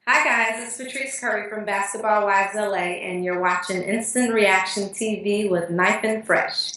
Hi guys, it's Patrice Curry from Basketball Wives LA, and you're watching Instant Reaction TV with Knife and Fresh.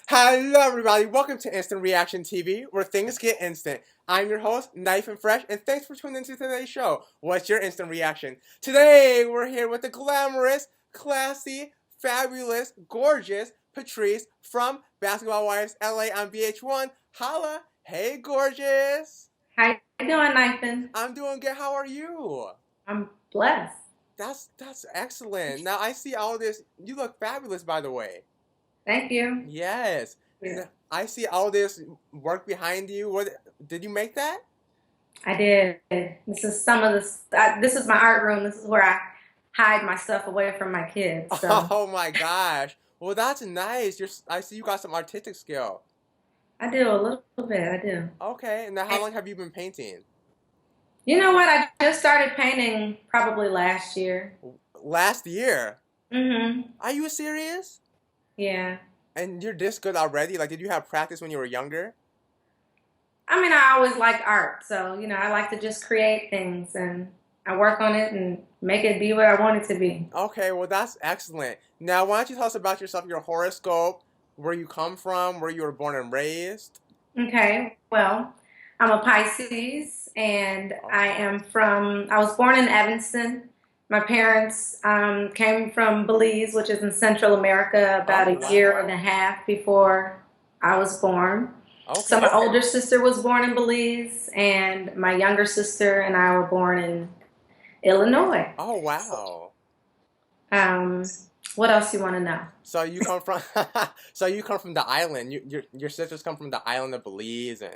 Hello everybody, welcome to Instant Reaction TV, where things get instant. I'm your host, Knife and Fresh, and thanks for tuning into today's show. What's your instant reaction? Today, we're here with the glamorous, classy, fabulous, gorgeous Patrice from Basketball Wives LA on VH1. Holla! Hey, gorgeous! How you doing, Knife? I'm doing good. How are you? I'm blessed. That's excellent. Now, I see all this. You look fabulous, by the way. Thank you. Yes. Yeah. I see all this work behind you. What did you make that? I did. This is some of the. This is my art room. This is where I hide my stuff away from my kids. So Oh my gosh. Well, that's nice. I see you got some artistic skill. I do a little bit. I do. Okay. Now, how long have you been painting? You know what? I just started painting probably last year. Last year. Mhm. Are you serious? Yeah. And you're this good already? Like, did you have practice when you were younger? I mean, I always liked art, so I like to just create things, and I work on it and make it be what I want it to be. Okay, well, that's excellent. Now, why don't you tell us about yourself, your horoscope, where you come from, where you were born and raised? Okay, well, I'm a Pisces, and I was born in Evanston. My parents came from Belize, which is in Central America, about Oh, a year wow. and a half before I was born. So Okay. my older sister was born in Belize, and my younger sister and I were born in Illinois. Oh, wow. Um, what else you want to know? So you come from, so you come from the island. Your sisters come from the island of Belize, and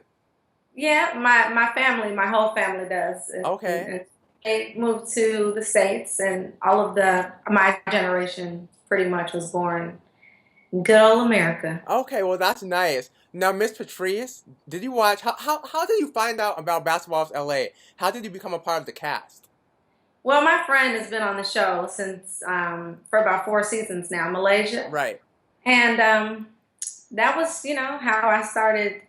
Yeah, my family, my whole family does. okay, And they moved to the States, and all of my generation pretty much was born in good old America. okay. Well, that's nice. Now, Miss Patrice, did you watch? How did you find out about Basketballwives LA? How did you become a part of the cast? Well, my friend has been on the show since for about 4 seasons now, Malaysia, Right. and that was how I started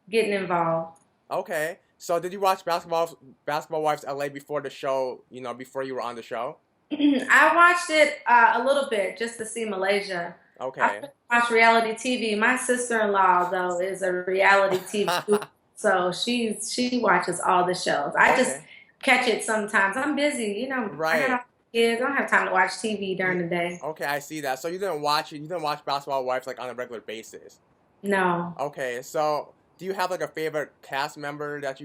getting involved. Okay. So did you watch Basketball Wives LA before the show? Before you were on the show? I watched it a little bit just to see Malaysia. I Okay. don't watch reality TV. My sister-in-law, though, is a reality TV guru, so she watches all the shows. I just Okay. catch it sometimes. I'm busy, I got Right. all kids. I don't have time to watch TV during Yeah. the day. Okay, I see that. So you didn't watch it. You didn't watch Basketball Wives like on a regular basis. No. Okay, so do you have like a favorite cast member that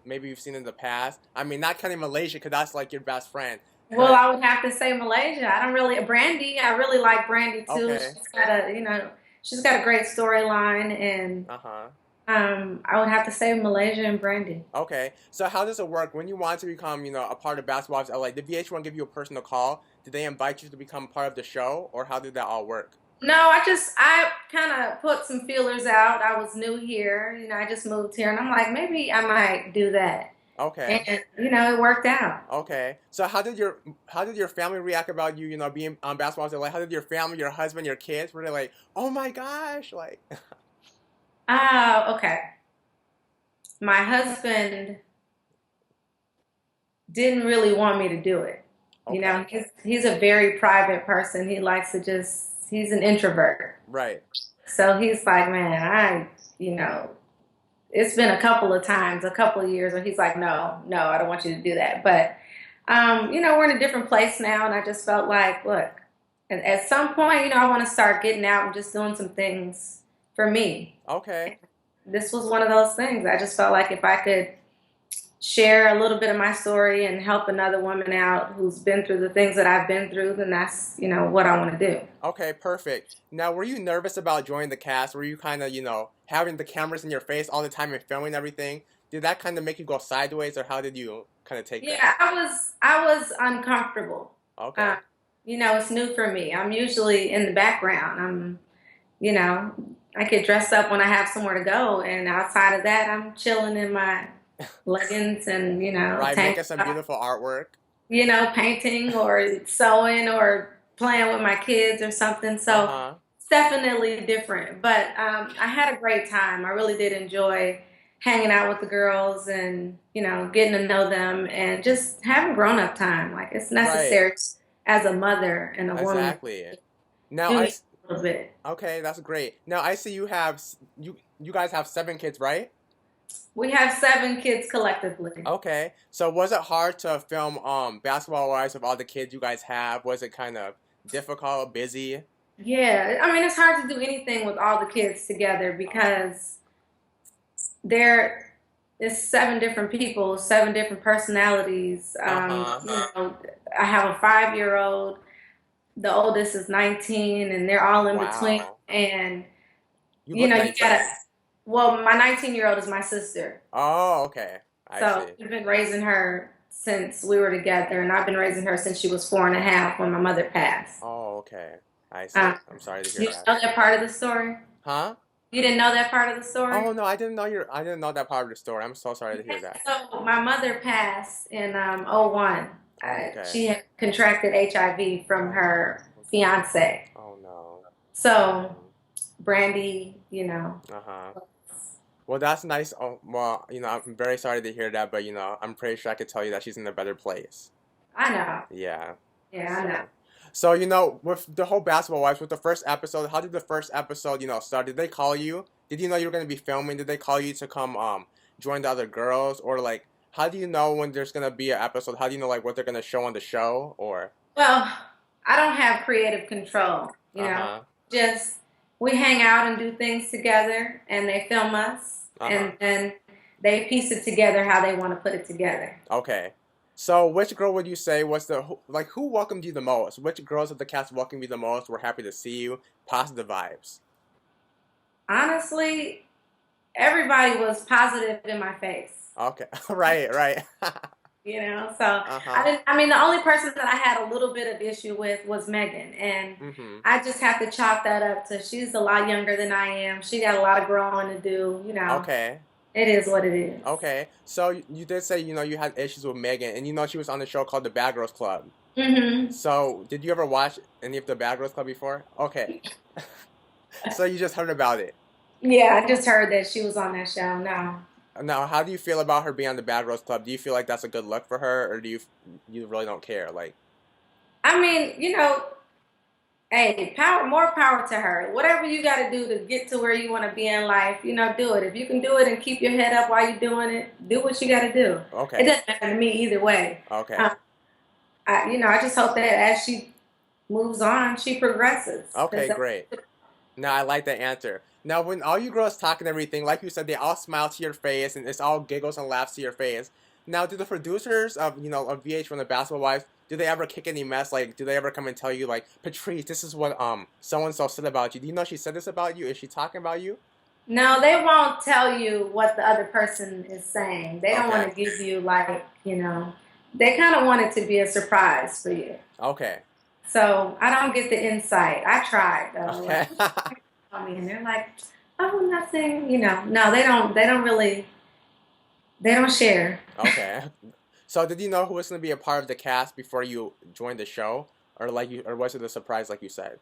maybe you've seen in the past? I mean, not counting Malaysia because that's like your best friend. Well, But I would have to say Malaysia. I don't really Brandy. I really like Brandy too. okay, She's got a great storyline, and uh-huh. I would have to say Malaysia and Brandy. Okay, so how does it work when you want to become, a part of Basketball Wives LA? Did VH1 give you a personal call? Did they invite you to become part of the show, or how did that all work? No, I kind of put some feelers out. I was new here, I just moved here, and I'm like, maybe I might do that. Okay, And it worked out. okay. So how did your family react about you, being on Basketball Wives LA? How did your family, your husband, your kids, were they like, oh my gosh, like? Oh, okay. My husband didn't really want me to do it. Okay, He's a very private person. He likes to he's an introvert. right. So he's like, man, it's been a couple of times, a couple of years where he's like, no, no, I don't want you to do that. But, we're in a different place now, and I just felt like, look, at some point, I want to start getting out and just doing some things for me. Okay. This was one of those things. I just felt like if I could share a little bit of my story and help another woman out who's been through the things that I've been through, then that's, what I want to do. Okay, perfect. Now, were you nervous about joining the cast? Were you kind of, having the cameras in your face all the time and filming everything? Did that kind of make you go sideways, or how did you kind of take that? Yeah, I was uncomfortable. Okay. it's new for me. I'm usually in the background. You know, I get dressed up when I have somewhere to go, and outside of that, I'm chilling in my leggings and Right, tank making some top, beautiful artwork. painting or sewing or playing with my kids or something. Uh So huh. it's definitely different. But I had a great time. I really did enjoy hanging out with the girls and getting to know them and just having grown up time. Like it's Right. necessary as a mother and a woman. Exactly. Now Do I. need a little bit. Okay, that's great. Now I see you have you guys have 7 kids, right? We have 7 kids collectively. Okay. So was it hard to film Basketball Wives with all the kids you guys have? Was it kind of difficult, busy? Yeah, I mean it's hard to do anything with all the kids together because there is 7 different people, 7 different personalities. Uh-huh. I have a 5-year old. The oldest is 19, and they're all in between. Wow. And You look you gotta. 19. Well, my 19-year old is my sister, Oh, okay. I so see. we've been raising her since we were together, and I've been raising her since she was 4.5 when my mother passed. Oh, okay. I see. Um, I'm sorry to hear you that. know that part of the story? Huh? You didn't know that part of the story? Oh no, I didn't know that part of the story. I'm so sorry to hear that. So my mother passed in '01. Oh, okay. She had contracted HIV from her fiance. Oh no. So Mhm. Brandy, Uh-huh. Well, that's nice. Oh, well, I'm very sorry to hear that, but I'm pretty sure I could tell you that she's in a better place. I know. Yeah. Yeah, I know. So, with the whole Basketball Wives, with the first episode, how did the first episode, start? Did they call you? Did you know you were going to be filming? Did they call you to come join the other girls? Or, like, how do you know when there's going to be an episode? How do you know, like, what they're going to show on the show? Or, Well, I don't have creative control. uh-huh, Just we hang out and do things together, and they film us, uh-huh. and then they piece it together how they want to put it together. Okay. So, which girl would you say was like, who welcomed you the most? Which girls of the cast welcomed you the most? Were happy to see you? Positive vibes. Honestly, everybody was positive in my face. Okay. Right, right. So I Uh-huh. didn't. I mean, the only person that I had a little bit of issue with was Mehgan, and Mm-hmm. I just have to chalk that up to she's a lot younger than I am. She got a lot of growing to do. Okay. It is what it is. Okay. So you did say, you had issues with Megan, and she was on the show called The Bad Girls Club. Hmm. So did you ever watch any of The Bad Girls Club before? Okay. So you just heard about it. Yeah, I just heard that she was on that show. No, Now, how do you feel about her being on The Bad Girls Club? Do you feel like that's a good look for her, or do you really don't care? Like, I mean, hey, more power to her. Whatever you got to do to get to where you want to be in life, do it. If you can do it and keep your head up while you're doing it, do what you got to do. It okay. doesn't matter to me either way. Okay. Um, I just hope that as she moves on, she progresses. Okay, great. Now I like that answer. Now, when all you girls talk and everything, like you said, they all smile to your face and it's all giggles and laughs to your face. Now, do the producers of VH from the Basketball Wives, do they ever kick any mess? Like, do they ever come and tell you, like, Patrice, this is what so and so said about you? Do you know she said this about you? Is she talking about you? No, they won't tell you what the other person is saying. They don't want Okay. to give you they kind of want it to be a surprise for you. Okay. So I don't get the insight. I tried though. Okay. Like, I mean, they're like, oh, nothing. No, they don't. They don't really. They don't share. Okay. So, did you know who was going to be a part of the cast before you joined the show, or was it a surprise, like you said?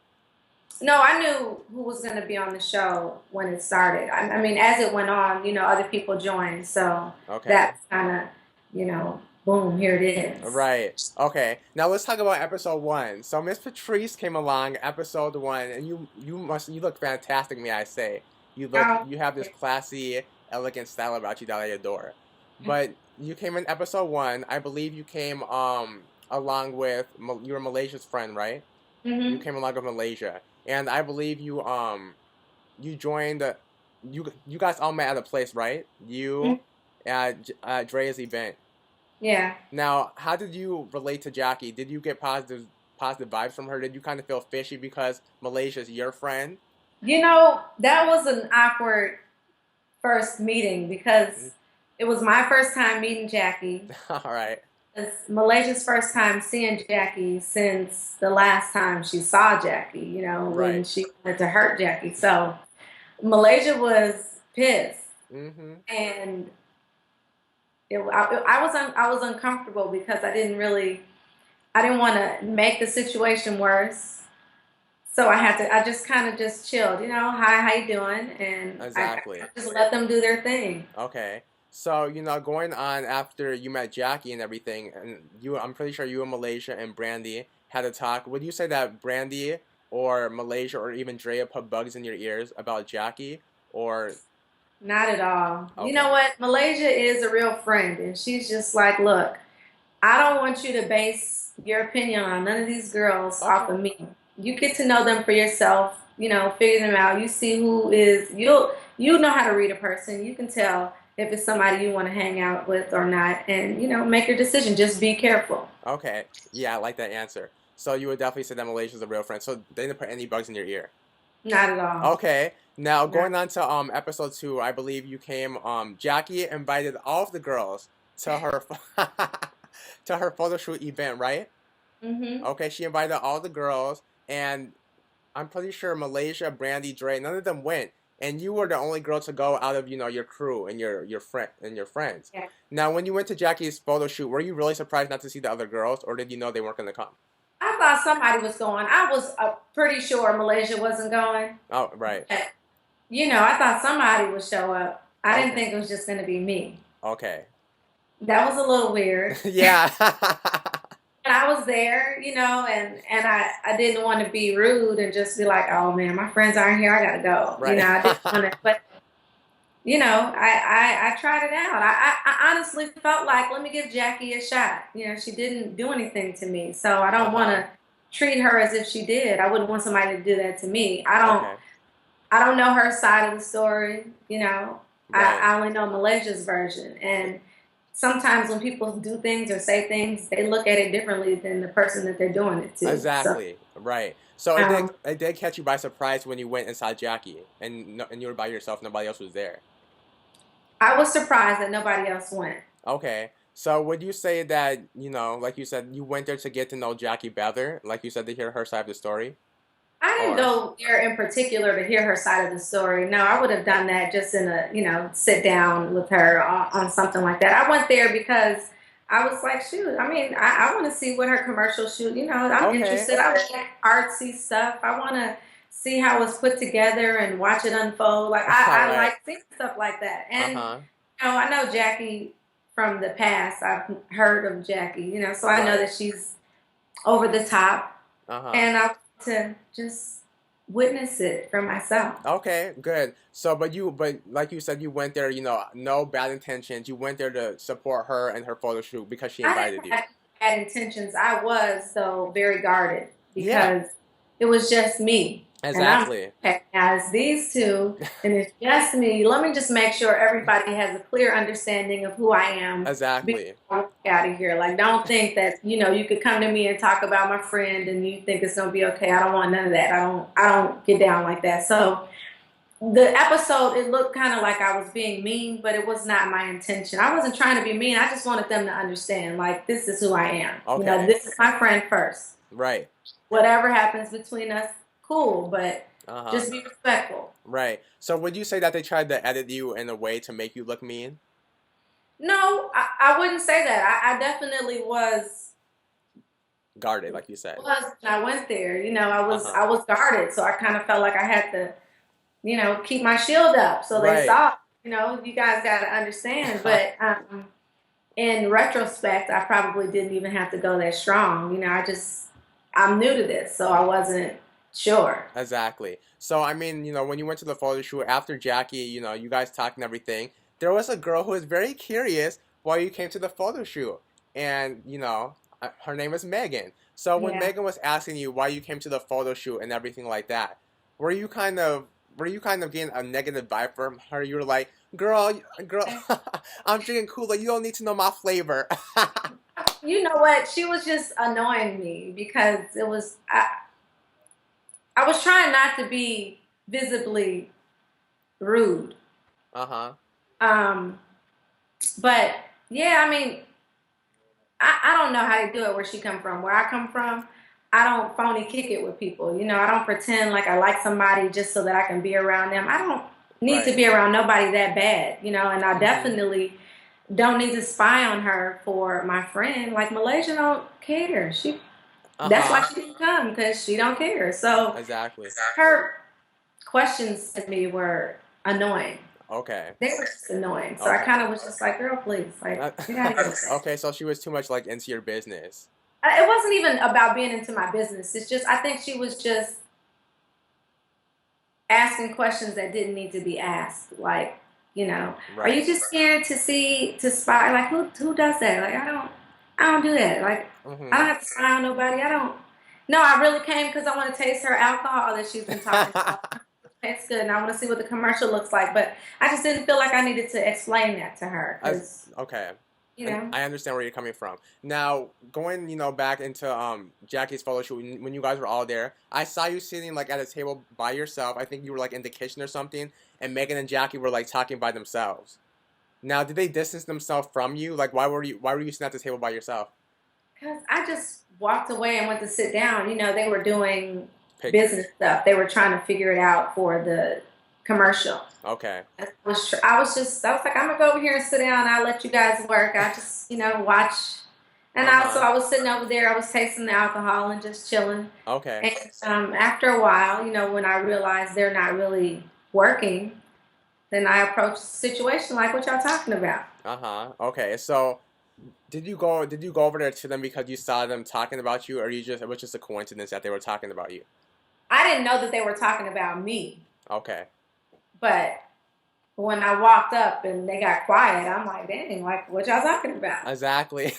No, I knew who was going to be on the show when it started. I mean, as it went on, other people joined. So Okay. that's kind of, boom, here it is. Right. Okay. Now let's talk about episode 1. So Miss Patrice came along, episode 1, and you look fantastic, may I say. Oh, You have this classy, elegant style about you that I adore. But you came in episode 1. I believe you came along with you were Malaysia's friend, right? You mm-hmm. came along with Malaysia, and I believe you joined you guys all met at a place, right? Mm-hmm. You at Draya's event. Yeah. Now, how did you relate to Jackie? Did you get positive vibes from her? Did you kind of feel fishy because Malaysia's your friend? That was an awkward first meeting because it was my first time meeting Jackie. All right. It's Malaysia's first time seeing Jackie since the last time she saw Jackie, when Right. she wanted to hurt Jackie. So Malaysia was pissed. Mm-hmm. And I was uncomfortable because I didn't want to make the situation worse. So I just kind of just chilled, hi, how you doing? And I Exactly. just let them do their thing. Okay. So, going on after you met Jackie and everything, and I'm pretty sure you and Malaysia and Brandy had a talk. Would you say that Brandy or Malaysia or even Draya put bugs in your ears about Jackie? Or, Not at all. You know okay. what? Malaysia is a real friend, and she's just like, look, I don't want you to base your opinion on none of these girls off Okay. of me. You get to know them for yourself, figure them out. You see you know how to read a person. You can tell if it's somebody you want to hang out with or not, and make your decision. Just be careful. Okay. Yeah, I like that answer. So you would definitely say that Malaysia's a real friend. So they didn't put any bugs in your ear. Not at all. Okay. Now Not, going on to episode 2, I believe you came Jackie invited all of the girls to her to her photo shoot event, right? hmm Okay, she invited all the girls, and I'm pretty sure Malaysia, Brandy, Dre, none of them went, and you were the only girl to go out of your crew and your friends. Yeah. Now, when you went to Jackie's photo shoot, were you really surprised not to see the other girls, or did you know they weren't gonna come? I thought somebody was going. I was pretty sure Malaysia wasn't going. Oh, right. But, I thought somebody would show up. I didn't Okay. think it was just going to be me. Okay. That was a little weird. Yeah. And I was there, and I didn't want to be rude and just be like, oh man, my friends aren't here. I gotta go. Right. I didn't want to, but I tried it out. I honestly felt like let me give Jackie a shot. She didn't do anything to me, so I don't want Uh-huh. to treat her as if she did. I wouldn't want somebody to do that to me. Okay. I don't know her side of the story. Right. I only know Malaysia's version, and sometimes when people do things or say things, they look at it differently than the person that they're doing it to. So Exactly. Right. So it did um, it did catch you by surprise when you went and saw Jackie, and and you were by yourself, nobody else was there. I was surprised that nobody else went. Okay. So would you say that, like you said, you went there to get to know Jackie better, like you said, to hear her side of the story? I didn't Or go there in particular to hear her side of the story. No, I would have done that just in a, sit down with her on something like that. I went there because I was like, shoot, I mean, I want to see what her commercial shoot, I'm okay. interested. I like artsy stuff. I want to see how it's put together and watch it unfold. Like, All I right. like seeing stuff like that. And, Uh-huh. I know Jackie from the past. I've heard of Jackie, so I know Right. that she's over the top Uh-huh. and I want to just witness it for myself. Okay, good. So but like you said, you went there, no bad intentions. You went there to support her and her photo shoot because she I invited didn't you. have bad intentions. I was, though, very guarded Yeah, because it was just me. And I'm exactly. okay, guys, these two, and it's just me. Let me just make sure everybody has a clear understanding of who I am before Exactly. I walk out of here. Like, don't think that, you could come to me and talk about my friend and you think it's gonna be okay. I don't want none of that. I don't get down like that. So the episode, it looked kind of like I was being mean, but it was not my intention. I wasn't trying to be mean. I just wanted them to understand, like, this is who I am. Okay. This is my friend first. Right. Whatever happens between us, cool, but Uh-huh. just be respectful. Right. So would you say that they tried to edit you in a way to make you look mean? No, I wouldn't say that. I definitely Guarded, like you said. when I went there. Uh-huh. I was guarded, so I kind of felt like I had to, keep my shield up. So they Right. saw, you guys got to understand. But in retrospect, I probably didn't even have to go that strong. I'm new to this, so I wasn't sure. Exactly. So I mean, when you went to the photo shoot after Jackie, you guys talked and everything, there was a girl who was very curious why you came to the photo shoot. And, her name is Megan. So when Yeah. Megan was asking you why you came to the photo shoot and everything like that, were you kind of getting a negative vibe from her? You were like, girl, I'm drinking Kool-Aid. You don't need to know my flavor. You know what? She was just annoying me because I was trying not to be visibly rude. Uh-huh. Um, but yeah, I mean, I don't know how to do it where she come from. Where I come from, I don't phony kick it with people. I don't pretend like I like somebody just so that I can be around them. I don't need to Right. be around nobody that bad, and I Mm-hmm. definitely don't need to spy on her for my friend. Like Malaysia don't care. That's why Uh-huh. she didn't come because she don't care. So Exactly. her questions to me were annoying. Okay. They were just annoying. So I Okay. kind of was just like, girl, please, like, get out of here with that. Okay, so she was too much like into your business. It wasn't even about being into my business. It's just I think she was just asking questions that didn't need to be asked. Like, are you Right. just scared to spy? Like, who does that? Like, I don't do that. Like, I Mm-hmm. don't have to spy on nobody. I don't. No, I really came because I want to taste her alcohol that she's been talking about. It's good, and I want to see what the commercial looks like. But I just didn't feel like I needed to explain that to her As because, okay. you And know. I understand where you're coming from. Now, going, back into Jackie's photo shoot when you guys were all there, I saw you sitting like at a table by yourself. I think you were like in the kitchen or something, and Mehgan and Jackie were like talking by themselves. Now, did they distance themselves from you? Like, why were you sitting at the table by yourself? Because I just walked away and went to sit down. They were doing Pictures. business stuff. They were trying to figure it out for the commercial. Okay. I was like, I'm gonna go over here and sit down. I'll let you guys work. I just, watch. And Uh-huh. I was sitting over there. I was tasting the alcohol and just chilling. Okay. And after a while, when I realized they're not really working, then I approached the situation like what y'all talking about. Uh-huh. Okay. So, did you go over there to them because you saw them talking about you, or it was just a coincidence that they were talking about you? I didn't know that they were talking about me, Okay. but when I walked up and they got quiet, I'm like, dang, like what y'all talking about? Exactly.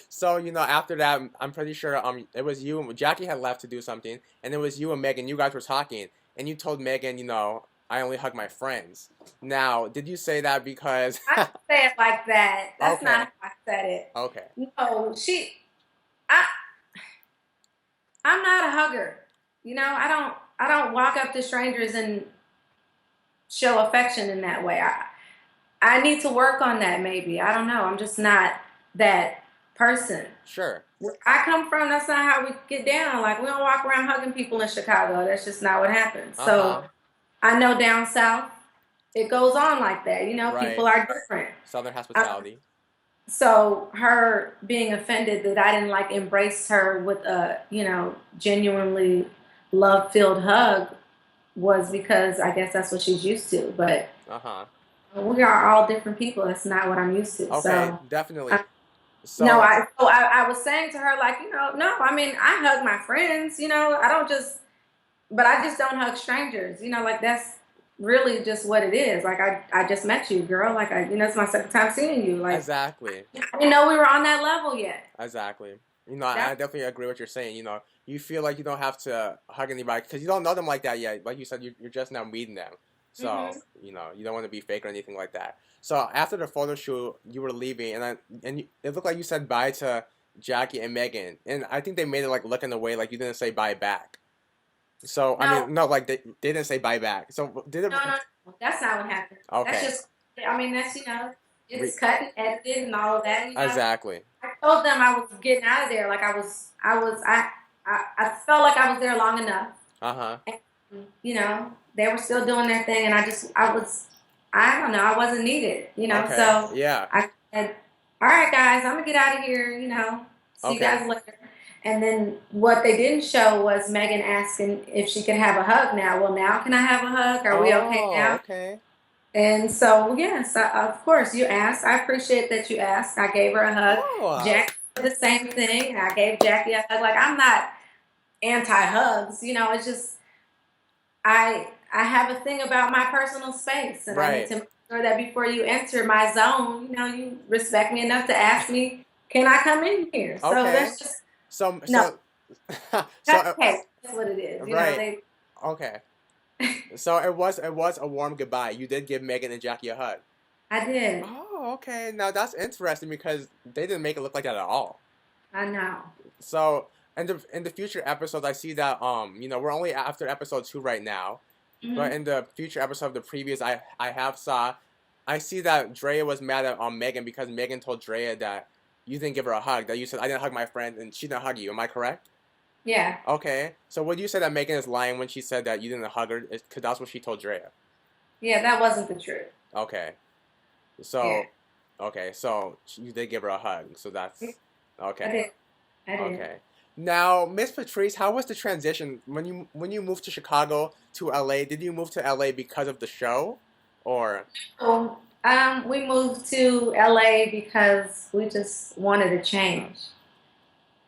So, after that, I'm pretty sure it was you and Jackie had left to do something, and it was you and Megan. You guys were talking, and you told Megan, I only hug my friends. Now, did you say that because I didn't say it like that. That's Okay. not how I said it. Okay. No, I, I'm not a hugger. I don't walk up to strangers and show affection in that way. I need to work on that maybe. I don't know. I'm just not that person. Sure. Where I come from, that's not how we get down. Like we don't walk around hugging people in Chicago. That's just not what happens. So Uh-huh. I know down south it goes on like that. People Right. are different. Southern Um, hospitality. so her being offended that I didn't like embrace her with a, genuinely love filled hug was because I guess that's what she's used to. But Uh-huh. we are all different people. That's not what I'm used to. Okay, So, definitely. no, So, I was saying to her, like, no, I mean, I hug my friends, I don't just, but I just don't hug strangers, like that's really just what it is. Like, I just met you, girl. Like, it's my second time seeing you. Like, exactly. I didn't know we were on that level yet. Exactly. I That, definitely agree with what you're saying. You feel like you don't have to hug anybody because you don't know them like that yet. Like you said, you're just now meeting them. So, hmm you don't want to be fake or anything like that. So after the photo shoot, you were leaving, it looked like you said bye to Jackie and Megan, and I think they made it like looking away, like you didn't say bye back. So I no, mean, no, like they didn't say bye back. So did it? no, that's not what happened. That's Okay. just, I mean, Re- it's cut and edited and all of that. exactly. I told them I was getting out of there. Like I felt like I was there long enough. Uh huh. And, they were still doing their thing, and I don't know, I wasn't needed. Okay. So Yeah. I said, all right, guys, I'm gonna get out of here. See you Okay. guys later. And then what they didn't show was Megan asking if she could have a hug now. Well, now can I have a hug? Are we okay Oh, now? okay. And so, yes, of course, you asked. I appreciate that you asked. I gave her a hug. Oh, Jack did the same thing. I gave Jackie a hug. Like, I'm not anti-hugs. It's just I have a thing about my personal space, and I need right. to make sure that before you enter my zone, you respect me enough to ask me, can I come in here? So Okay. that's just So, no. so, so, That's okay. That's what it is. right. They. Okay. So it was a warm goodbye. You did give Megan and Jackie a hug. I did. Oh, okay. Now that's interesting because they didn't make it look like that at all. I know. So, in the future episodes, I see that we're only after episode 2 right now, but hmm in the future episode of the previous, I see that Draya was mad at Megan because Megan told Draya that you didn't give her a hug. That you said I didn't hug my friend and she didn't hug you. Am I correct? Yeah. Okay. So would you say that Mehgan is lying when she said that you didn't hug her? Because that's what she told Draya. Yeah, that wasn't the truth. Okay. Yeah. So, okay. So you did give her a hug. So Yeah, that's I okay. did. I did. Okay. Now, Miss Patrice, how was the transition when you moved to Chicago to LA? Did you move to LA because of the show, or So, we moved to LA because we just wanted a change.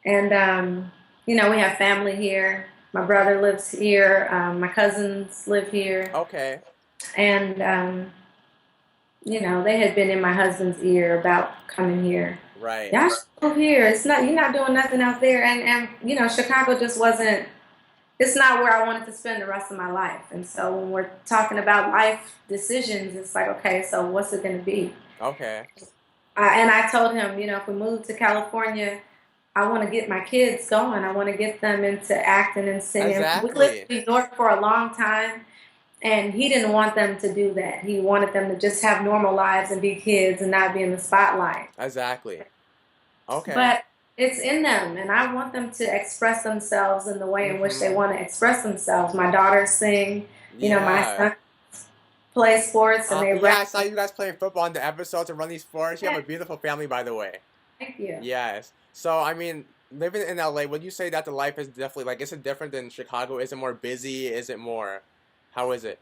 And, we have family here. My brother lives here. My cousins live here. okay, And, they had been in my husband's ear about coming here. right, Y'all should move here. You're not doing nothing out there. Chicago just wasn't, it's not where I wanted to spend the rest of my life. And so when we're talking about life decisions, it's like, okay, so what's it going to be? okay, And I told him, if we move to California, I want to get my kids going. I want to get them into acting and singing. We lived exactly, in New York for a long time, and he didn't want them to do that. He wanted them to just have normal lives and be kids and not be in the spotlight. exactly. Okay. But it's in them, and I want them to express themselves in the way in which they Mm-hmm. want to express themselves. My daughters sing, my Yeah. son play sports, and they Yeah, I rap. saw you guys playing football in the episodes and running sports. You have a beautiful family, by the way. Thank you. Yes. So, I mean, living in LA, would you say that the life is definitely like, is it different than Chicago? Is it more busy? Is it more, how is it?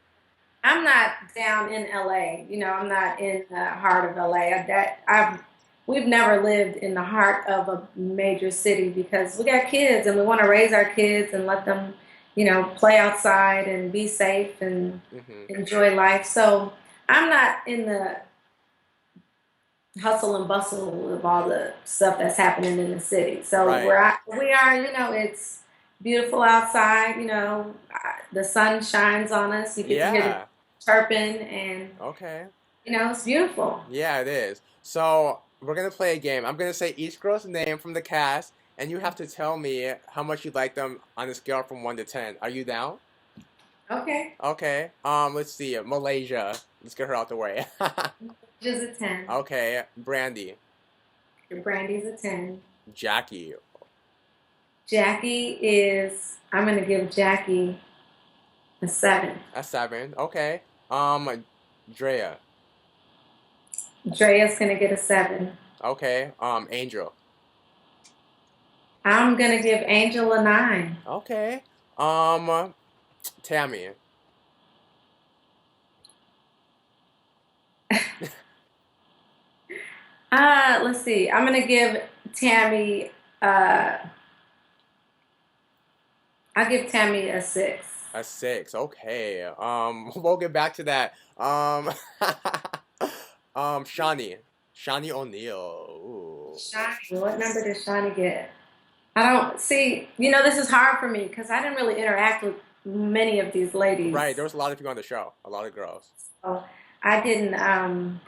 I'm not down in LA. I'm not in the heart of LA. We've never lived in the heart of a major city because we got kids and we want to raise our kids and let them, play outside and be safe and Mm-hmm. enjoy life. So I'm not in the hustle and bustle of all the stuff that's happening in the city. So Right. we are, it's beautiful outside. The sun shines on us. You get to hear the Yeah. chirping, and Okay. it's beautiful. Yeah, it is. So we're gonna play a game. I'm gonna say each girl's name from the cast, and you have to tell me how much you like them on a scale from 1 to 10. Are you down? Okay, Okay. Let's see. Malaysia. Let's get her out the way. just a 10. Okay. Brandy. Your Brandy's a 10. Jackie. I'm gonna give Jackie a 7. A 7. Okay. Draya. Drea's gonna get a 7. Okay. Angel. I'm gonna give Angel a 9. Okay. Tammy. Let's see. I'm gonna give Tammy. I'll give Tammy a 6. A 6. Okay. We'll get back to that. Shawnee. Shawnee O'Neal. Ooh. Shani, what number does Shani get? I don't see. This is hard for me because I didn't really interact with many of these Right. ladies. There was a lot of people on the show. A lot of girls. So I didn't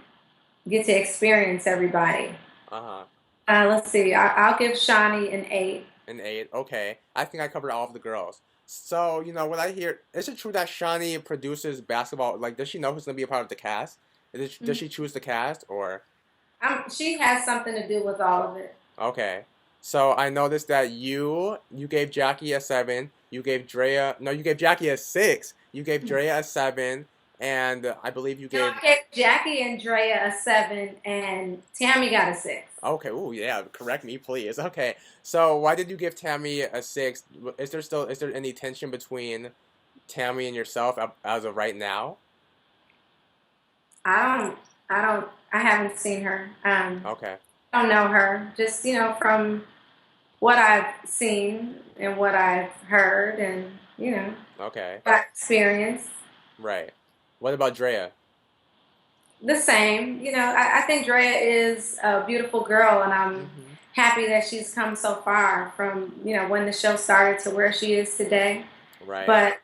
get to experience everybody. Uh-huh. Let's see. I'll give Shani an 8. An 8. Okay. I think I covered all of the girls. So, what I hear, is it true that Shawnee produces basketball? Like, does she know who's going to be a part of the cast? Does she choose the cast, or? She has something to do with all of it. Okay. So, I noticed that you gave Jackie a 7. You gave Drea, no, you gave Jackie a 6. You gave Drea a 7. And I believe you No, gave. I gave Jackie and Draya a 7, and Tammy got a 6. Okay. Oh, yeah. Correct me, please. Okay. So, why did you give Tammy a 6? Is there any tension between Tammy and yourself as of right now? I haven't seen her. Okay. I don't know her. Just, from what I've seen and what I've heard and, Okay. what I've experienced. Right. What about Drea? The same. I think Draya is a beautiful girl, and I'm Mm-hmm. happy that she's come so far from, when the show started to where she is today. Right. But,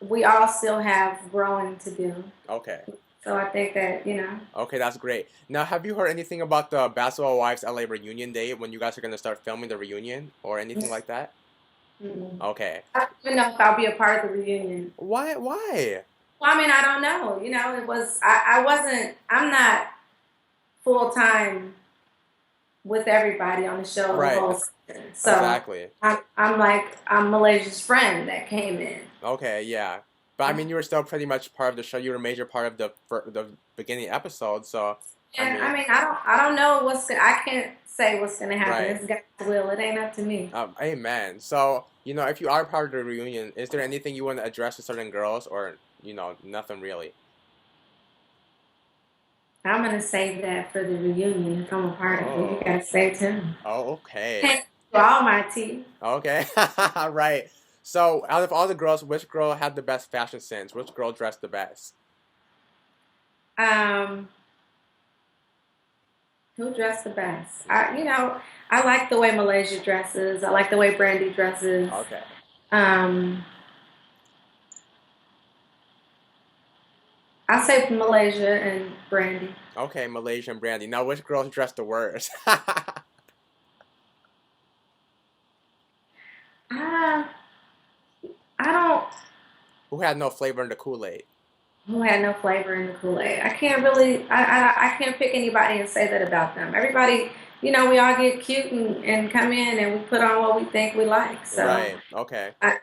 we all still have growing to do. Okay. So I think that, Okay, that's great. Now, have you heard anything about the Basketball Wives LA reunion date when you guys are gonna start filming the reunion or anything like that? mm, Okay. I don't even know if I'll be a part of the reunion. Why? Why? Well, I mean, I don't know. I'm not full time with everybody on the show the Right. whole season. So Exactly. I'm Malaysia's friend that came in. Okay. Yeah. But I mean, you were still pretty much part of the show. You were a major part of the beginning episode. So I And I mean, mean, I don't know I can't say what's gonna happen. right. It's God's will. It ain't up to me. Amen. So if you are part of the reunion, is there anything you want to address to certain girls, or nothing really? I'm gonna save that for the reunion. If I'm a part of it, you Oh. gotta say it to him. Oh. Okay. Can't do all my tea. Okay. Right. So, out of all the girls, which girl had the best fashion sense? Which girl dressed the best? Um, who dressed the best? I like the way Malaysia dresses. I like the way Brandy dresses. Okay. Um, I say Malaysia and Brandy. Okay, Malaysia and Brandy. Now, which girls dressed the worst? I I don't. Who had no flavor in the Kool-Aid? Who had no flavor in the Kool-Aid. I can't really. I can't pick anybody and say that about them. Everybody, we all get cute and come in and we put on what we think we like. So Right. Okay. I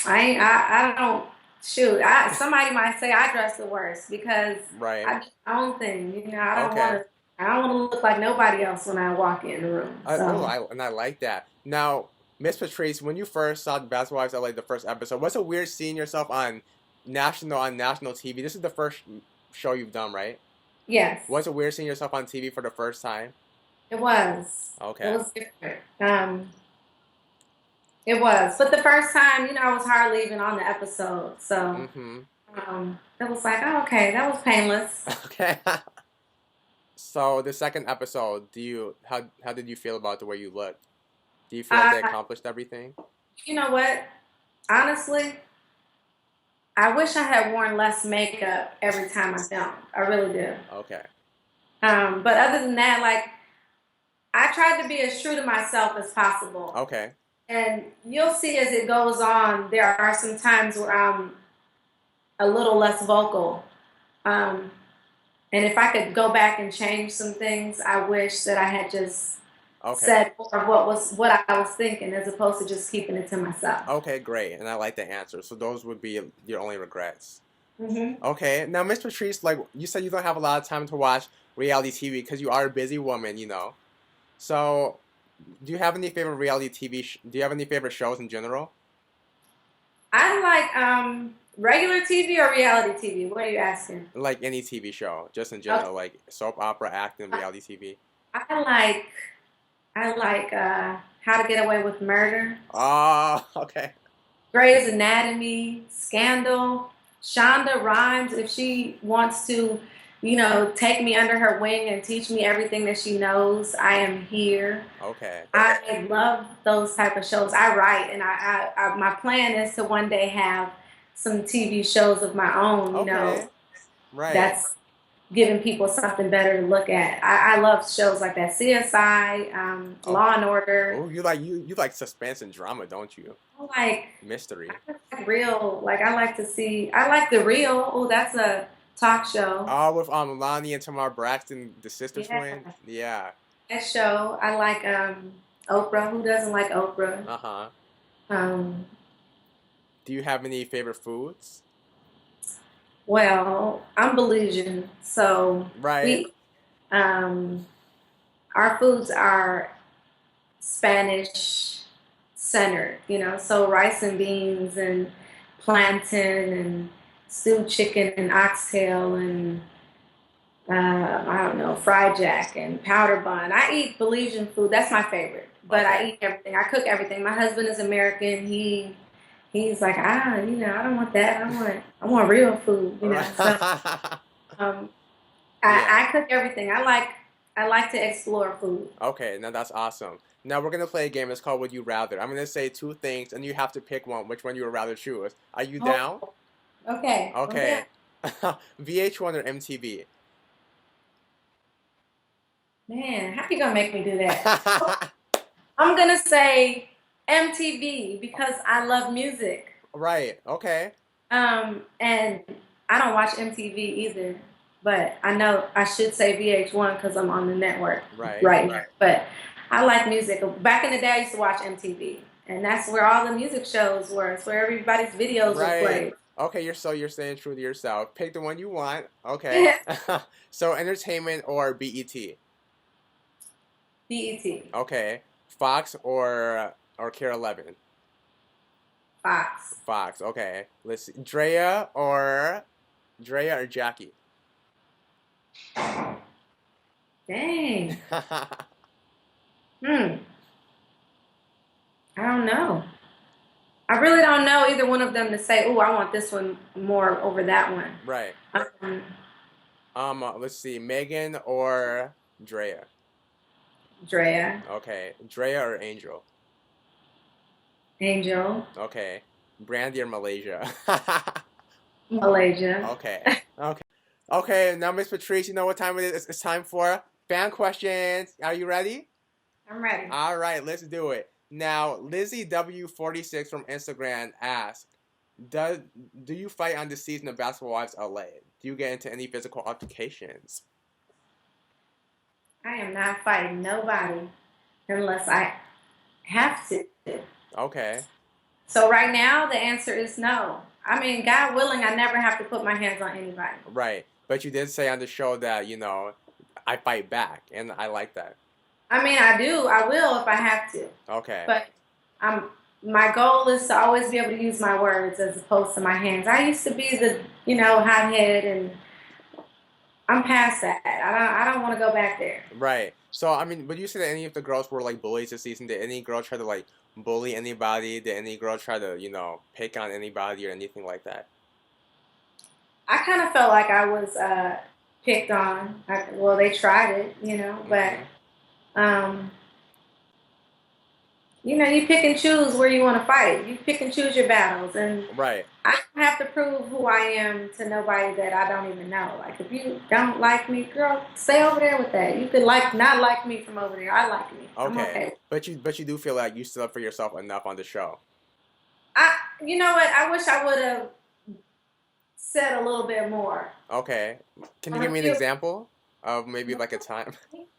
I don't shoot. Somebody might say I dress the worst because Right. I do my own thing. Okay. I don't want to look like nobody else when I walk in the room. So I like that. Now, Miss Patrice, when you first saw the Basketball Wives LA, the first episode, was it weird seeing yourself on national TV? This is the first show you've done, right? yes, Was it weird seeing yourself on TV for the first time? it was. It Okay. was different. It was, but the first time, I was hardly even on the episode, so Mm-hmm. it was like, oh, okay, that was painless. Okay. So the second episode, how did you feel about the way you looked? Do you feel like they Uh, accomplished everything? you know what? Honestly, I wish I had worn less makeup every time I filmed. I really do. Okay. But other than that, like I tried to be as true to myself as possible. Okay. And you'll see as it goes on, there are some times where I'm a little less vocal. Um, and if I could go back and change some things, I wish that I had just Okay. said more of what I was thinking as opposed to just keeping it to myself. Okay, great. And I like the answer. So those would be your only regrets. Hmm. Okay. Now, Miss Patrice, like you said, you don't have a lot of time to watch reality TV because you are a busy woman. So, do you have any favorite reality TV? Do you have any favorite shows in general? I like regular TV or reality TV. What are you asking? Like any TV show, just in Okay. general, like soap opera, acting, reality TV. I like How to Get Away with Murder, Oh, okay. Grey's Anatomy, Scandal, Shonda Rhimes. If she wants to, take me under her wing and teach me everything that she knows, I am here. Okay. I love those type of shows. I write, and my plan is to one day have some TV shows of my own. Okay. Right. That's giving people something better to look at. I love shows like that, CSI, Oh, Law and Order. oh, you like suspense and drama, don't you? I like Mystery. I like real. Like I like to see. I like the real. Oh, that's a talk show. Oh, with Lonnie and Tamar Braxton, the sister Yeah, twin. Yeah. that show. I like Oprah. Who doesn't like Oprah? Uh-huh. Um, Do you have any favorite foods? well, I'm Belizean, so Right. we um, our foods are Spanish centered, so rice and beans and plantain and stewed chicken and oxtail and I don't know, fried jack and powder bun. I eat Belizean food. That's my favorite. But I Okay. eat everything. I cook everything. My husband is American. He's like, I don't want that. I want real food. So Right. um, Yeah. I cook everything. I like to explore food. Okay, now that's awesome. Now we're gonna play a game. It's called Would You Rather. I'm gonna say two things, and you have to pick one. Which one you would rather choose? Are you down? Oh, okay. Okay. Okay. VH1 or MTV? Man, how you gonna make me do that? I'm gonna say MTV because I love music. Right. Okay. And I don't watch MTV either. but I know I should say VH1 because I'm on the network Right. right now. But I like music. Back in the day, I used to watch MTV, and that's where all the music shows were. It's where everybody's videos were Right. played. Okay, you're staying true to yourself. Pick the one you want. Okay. So entertainment or BET. BET, Okay. Fox or Care 11. Fox, Fox. Okay. Let's see. Draya or Jackie. dang. Hmm. I don't know. I really don't know either one of them to say, "Oh, I want this one more over that one." Right. Um, Let's see. Megan or Draya. Drea, Okay. Draya or Angel. Angel, Okay. Brandy or Malaysia. Malaysia. Okay. Okay. Okay. Now, Miss Patrice, you know what time it is? It's time for fan questions. Are you ready? I'm ready. All right. Let's do it. Now, Lizzie W46 from Instagram asked, "Does do you fight on this season of Basketball Wives LA? Do you get into any physical altercations?" I am not fighting nobody unless I have to. Okay. So right now, the answer is no. I mean, God willing, I never have to put my hands on anybody. Right. But you did say on the show that, I fight back, and I like that. I mean, I do. I will if I have to. Okay. But I'm. My goal is to always be able to use my words as opposed to my hands. I used to be the, hothead, and I'm past that. I don't want to go back there. Right. So, I mean, would you say that any of the girls were like bullies this season? Did any girl try to like bully anybody? Did any girl try to, pick on anybody or anything like that? I kind of felt like I was picked on. Well, they tried it, but Hmm. um, you pick and choose where you want to fight. You pick and choose your battles, and Right. I don't have to prove who I am to nobody that I don't even know. Like if you don't like me, girl, stay over there with that. You could not like me from over there. I like me. I'm Okay. okay. But you do feel like you stood up for yourself enough on the show. You know what? I wish I would have said a little bit more Okay. Can you on give a me an few, example of maybe like a time?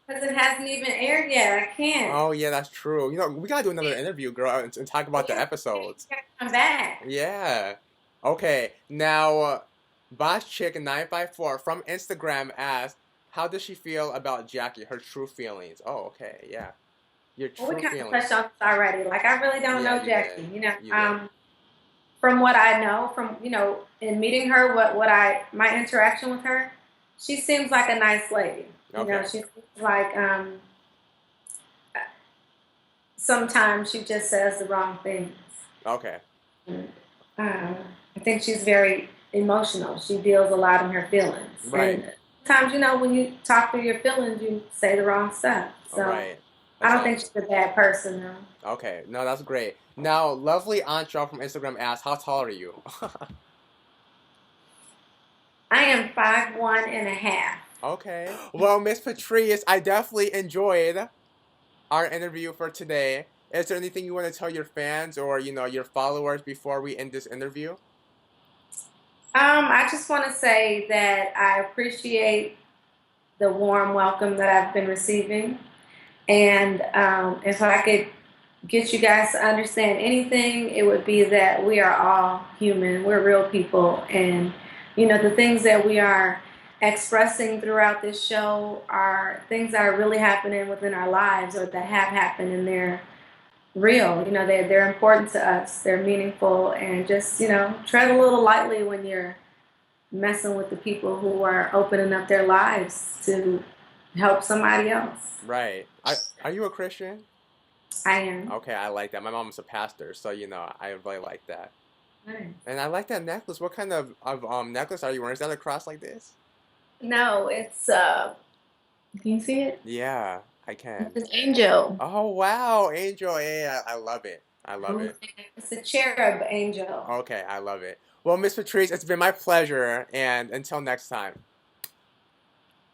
because it hasn't even aired yet. I can't. Oh yeah, that's true. We gotta do another interview, girl, and talk about the Yeah, episodes. come back. Yeah. Okay. Now, Boss Chick 954 from Instagram asked, "How does she feel about Jackie? Her true feelings." Oh, okay. Yeah. Your Well, we true kind of feelings. touched on this already. Like I really don't Yeah, know you did. Jackie. You did. From what I know, from in meeting her, my interaction with her, she seems like a nice lady. Okay. She seems like sometimes she just says the wrong things. Okay. And, I think she's very emotional. She deals a lot in her feelings, Right. and sometimes when you talk through your feelings, you say the wrong stuff. So Right. I That's don't think she's awesome. a bad person though. Okay. No, that's great. Now, lovely Antra from Instagram asked, "How tall are you?" I am 5'1" and a half. Okay. Well, Miss Patrice, I definitely enjoyed our interview for today. Is there anything you want to tell your fans or your followers before we end this interview? I just want to say that I appreciate the warm welcome that I've been receiving. And if I could get you guys to understand anything, it would be that we are all human. We're real people. And, the things that we are expressing throughout this show are things that are really happening within our lives or that have happened, and they're real. They're important to us. They're meaningful. And just, tread a little lightly when you're messing with the people who are opening up their lives to help somebody else. Right. Are you a Christian? I am. Okay, I like that. My mom's a pastor, so I really like that. Nice. And I like that necklace. What kind of necklace are you wearing? Is that a cross like this? No, it's can you see it? Yeah, I can. It's an angel. Oh wow, Angel. Yeah, I love it. I love it. It's a cherub angel. Okay, I love it. Well, Miss Patrice, it's been my pleasure, and until next time.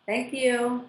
Thank you.